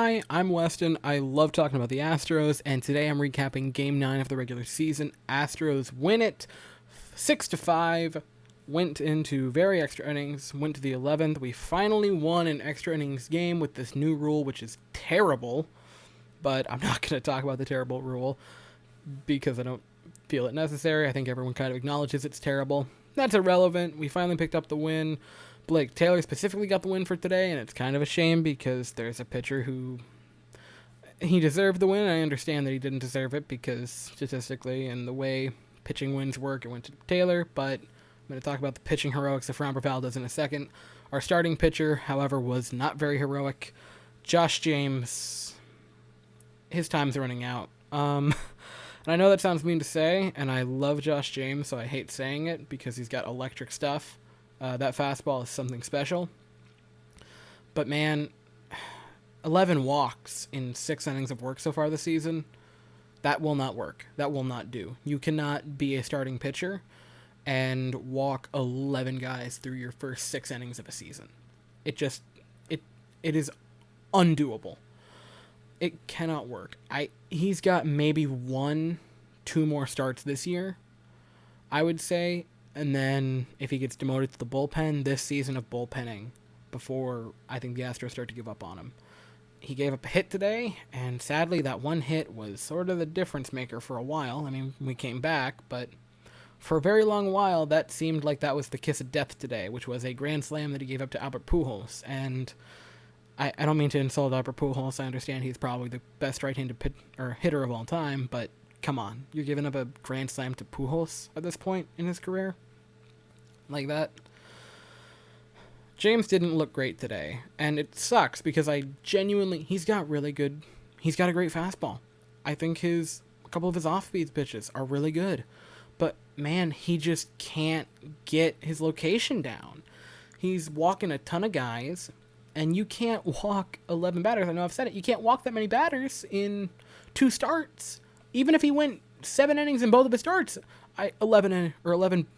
Hi, I'm Weston. I love talking about the Astros, and today I'm recapping Game 9 of the regular season. Astros win it 6-5, went into very extra innings, went to the 11th. We finally won an extra innings game with this new rule, which is terrible, but I'm not going to talk about the terrible rule because I don't feel it necessary. I think everyone kind of acknowledges it's terrible. That's irrelevant. We finally picked up the win. Blake Taylor specifically got the win for today, and it's kind of a shame because there's a pitcher who he deserved the win. I understand that he didn't deserve it because statistically and the way pitching wins work, it went to Taylor, but I'm going to talk about the pitching heroics of Valdez in a second. Our starting pitcher, however, was not very heroic. Josh James, his time's running out. And I know that sounds mean to say, and I love Josh James, so I hate saying it because he's got electric stuff. That fastball is something special. But man, 11 walks in 6 innings of work so far this season, that will not work. That will not do. You cannot be a starting pitcher and walk 11 guys through your first 6 innings of a season. It is undoable. It cannot work. He's got maybe 1-2 more starts this year, I would say. And then if he gets demoted to the bullpen, this season of bullpenning before I think the Astros start to give up on him. He gave up a hit today, and sadly that one hit was sort of the difference maker for a while. I mean, we came back, but for a very long while that seemed like that was the kiss of death today, which was a grand slam that he gave up to Albert Pujols. And I don't mean to insult Albert Pujols. I understand he's probably the best right-handed hitter of all time, but come on, you're giving up a grand slam to Pujols at this point in his career? Like that? James didn't look great today, and it sucks because he's got a great fastball. I think a couple of his off-speed pitches are really good, but man, he just can't get his location down. He's walking a ton of guys, and you can't walk 11 batters. I know I've said it. You can't walk that many batters in 2 starts. Even if he went 7 innings in both of his starts, 11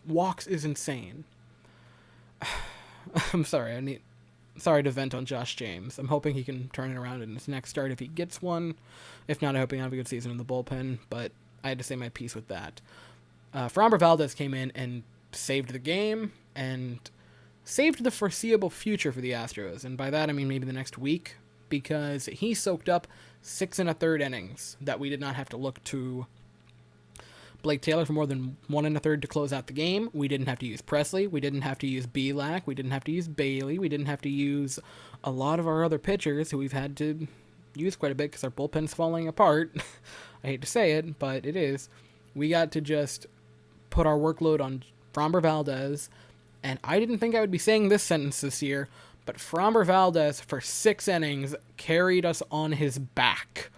walks is insane. I'm sorry. Sorry to vent on Josh James. I'm hoping he can turn it around in his next start if he gets one. If not, I hope he have a good season in the bullpen. But I had to say my piece with that. Valdez came in and saved the game and saved the foreseeable future for the Astros. And by that I mean maybe the next week, because he soaked up 6 1/3 innings that we did not have to look to Blake Taylor for more than 1 1/3 to close out the game. We didn't have to use Presley. We didn't have to use Belak. We didn't have to use Bailey. We didn't have to use a lot of our other pitchers who we've had to use quite a bit because our bullpen's falling apart. I hate to say it, but it is. We got to just put our workload on Framber Valdez, and I didn't think I would be saying this sentence this year, but Framber Valdez for 6 innings carried us on his back.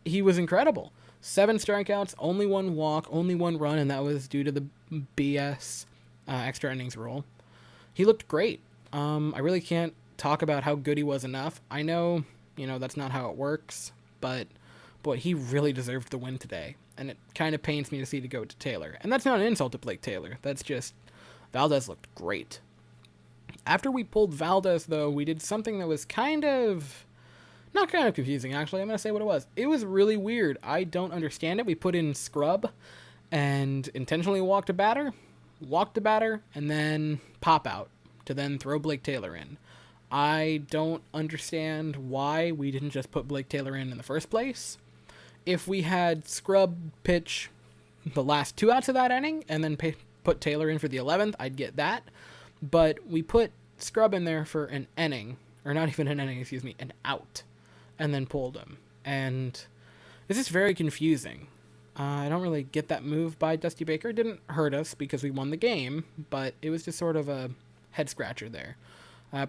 He was incredible. 7 strikeouts, only 1 walk, only 1 run, and that was due to the BS extra innings rule. He looked great. I really can't talk about how good he was enough. I know, that's not how it works, but boy, he really deserved the win today, and it kind of pains me to see it go to Taylor. And that's not an insult to Blake Taylor. That's just Valdez looked great. After we pulled Valdez, though, we did something that was not kind of confusing, actually. I'm going to say what it was. It was really weird. I don't understand it. We put in scrub and intentionally walked a batter, and then pop out to then throw Blake Taylor in. I don't understand why we didn't just put Blake Taylor in the first place. If we had scrub pitch the last 2 outs of that inning and then put Taylor in for the 11th, I'd get that. But we put scrub in there for an inning, or not even an inning, an out, and then pulled him. And this is very confusing. I don't really get that move by Dusty Baker. It didn't hurt us because we won the game, but it was just sort of a head scratcher there.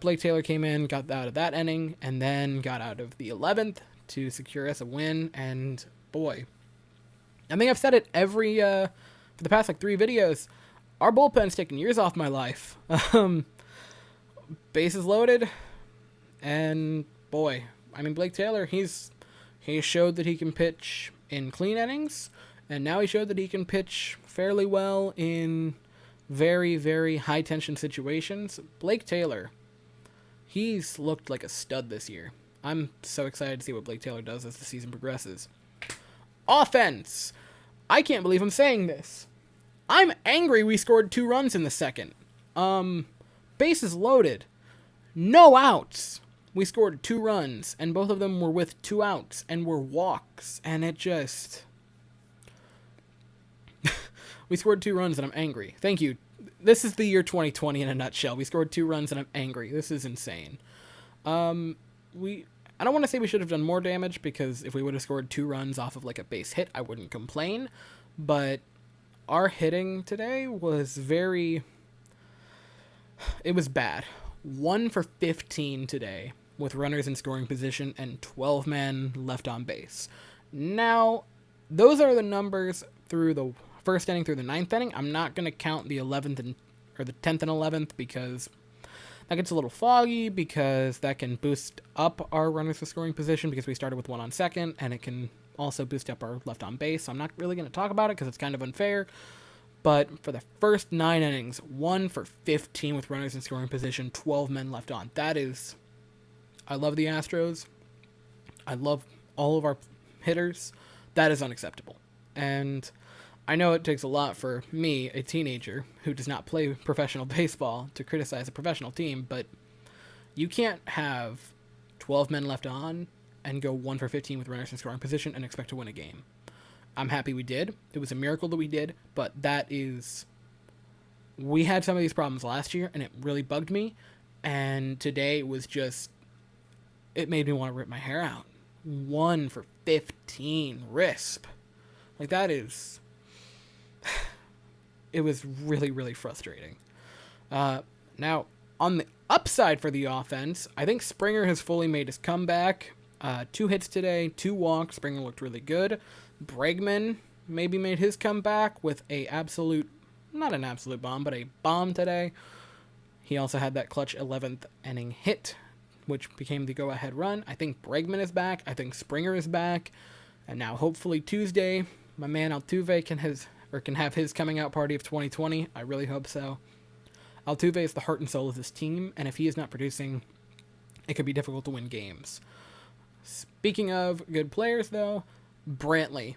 Blake Taylor came in, got out of that inning, and then got out of the 11th to secure us a win. And boy, I think I've said it for the past 3 videos. Our bullpen's taken years off my life. Bases loaded, and boy, Blake Taylor, he showed that he can pitch in clean innings, and now he showed that he can pitch fairly well in very, very high-tension situations. Blake Taylor, He's looked like a stud this year. I'm so excited to see what Blake Taylor does as the season progresses. Offense! I can't believe I'm saying this. I'm angry we scored 2 runs in the second. Bases loaded. No outs. We scored 2 runs, and both of them were with 2 outs, and were walks, and it just... We scored 2 runs, and I'm angry. Thank you. This is the year 2020 in a nutshell. We scored 2 runs, and I'm angry. This is insane. I don't want to say we should have done more damage, because if we would have scored 2 runs off of, like, a base hit, I wouldn't complain, but our hitting today was very... It was bad. 1 for 15 today, with runners in scoring position and 12 men left on base. Now, those are the numbers through the first inning through the 9th inning. I'm not going to count the 11th or the 10th and 11th because that gets a little foggy, because that can boost up our runners in scoring position because we started with 1 on second, and it can also boost up our left on base. So I'm not really going to talk about it because it's kind of unfair. But for the first 9 innings, 1 for 15 with runners in scoring position, 12 men left on. That is... I love the Astros. I love all of our hitters. That is unacceptable. And I know it takes a lot for me, a teenager who does not play professional baseball, to criticize a professional team, but you can't have 12 men left on and go 1 for 15 with runners in scoring position and expect to win a game. I'm happy we did. It was a miracle that we did, but that is... We had some of these problems last year, and it really bugged me, and today was just... It made me want to rip my hair out. 1 for 15. RISP. Like, that is... It was really, really frustrating. Now, on the upside for the offense, I think Springer has fully made his comeback. 2 hits today, 2 walks. Springer looked really good. Bregman maybe made his comeback with not an absolute bomb, but a bomb today. He also had that clutch 11th inning hit, which became the go-ahead run. I think Bregman is back. I think Springer is back. And now hopefully Tuesday, my man Altuve can have his coming out party of 2020. I really hope so. Altuve is the heart and soul of this team, and if he is not producing, it could be difficult to win games. Speaking of good players, though, Brantley.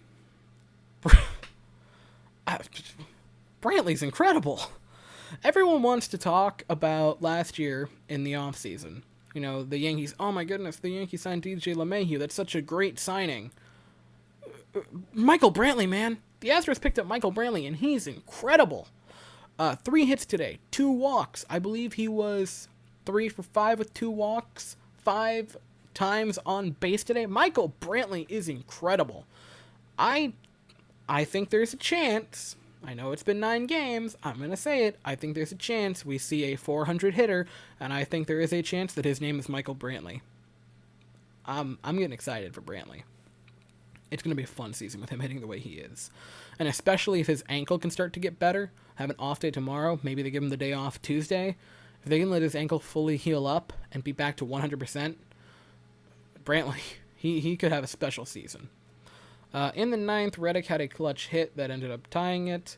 Brantley's incredible. Everyone wants to talk about last year in the offseason. You know, the Yankees, oh my goodness, the Yankees signed DJ LeMahieu. That's such a great signing. Michael Brantley, man. The Astros picked up Michael Brantley, and he's incredible. 3 hits today, 2 walks. I believe he was 3 for 5 with 2 walks, 5 times on base today. Michael Brantley is incredible. I think there's a chance. I know it's been 9 games. I'm going to say it. I think there's a chance we see a 400 hitter, and I think there is a chance that his name is Michael Brantley. I'm getting excited for Brantley. It's going to be a fun season with him hitting the way he is. And especially if his ankle can start to get better, have an off day tomorrow, maybe they give him the day off Tuesday. If they can let his ankle fully heal up and be back to 100%, Brantley, he could have a special season. In the 9th, Reddick had a clutch hit that ended up tying it.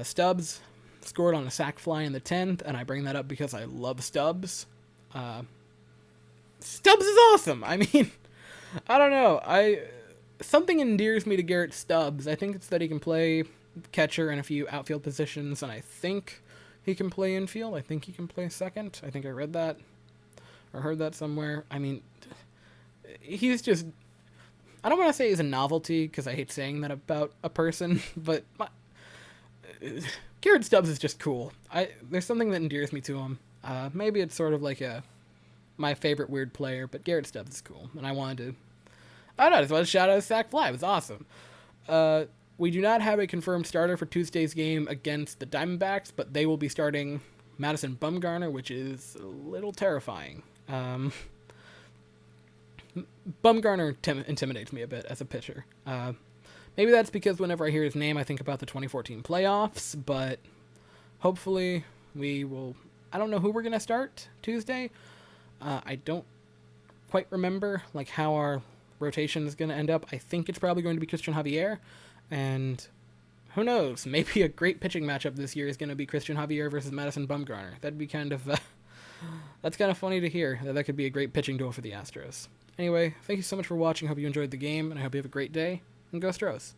Stubbs scored on a sac fly in the 10th, and I bring that up because I love Stubbs. Stubbs is awesome! I mean, I don't know. Something endears me to Garrett Stubbs. I think it's that he can play catcher in a few outfield positions, and I think he can play infield. I think he can play second. I think I read that or heard that somewhere. I mean, he's just... I don't want to say he's a novelty, because I hate saying that about a person, but Garrett Stubbs is just cool. There's something that endears me to him. Maybe it's sort of like my favorite weird player, but Garrett Stubbs is cool, and I just wanted to shout out a sac fly. It was awesome. We do not have a confirmed starter for Tuesday's game against the Diamondbacks, but they will be starting Madison Bumgarner, which is a little terrifying. Bumgarner intimidates me a bit as a pitcher. Maybe that's because whenever I hear his name, I think about the 2014 playoffs, but hopefully we will... I don't know who we're going to start Tuesday. I don't quite remember how our rotation is going to end up. I think it's probably going to be Christian Javier, and who knows, maybe a great pitching matchup this year is going to be Christian Javier versus Madison Bumgarner. That'd be kind of That's kind of funny to hear. That could be a great pitching duel for the Astros. Anyway, thank you so much for watching. Hope you enjoyed the game, and I hope you have a great day. And go Astros.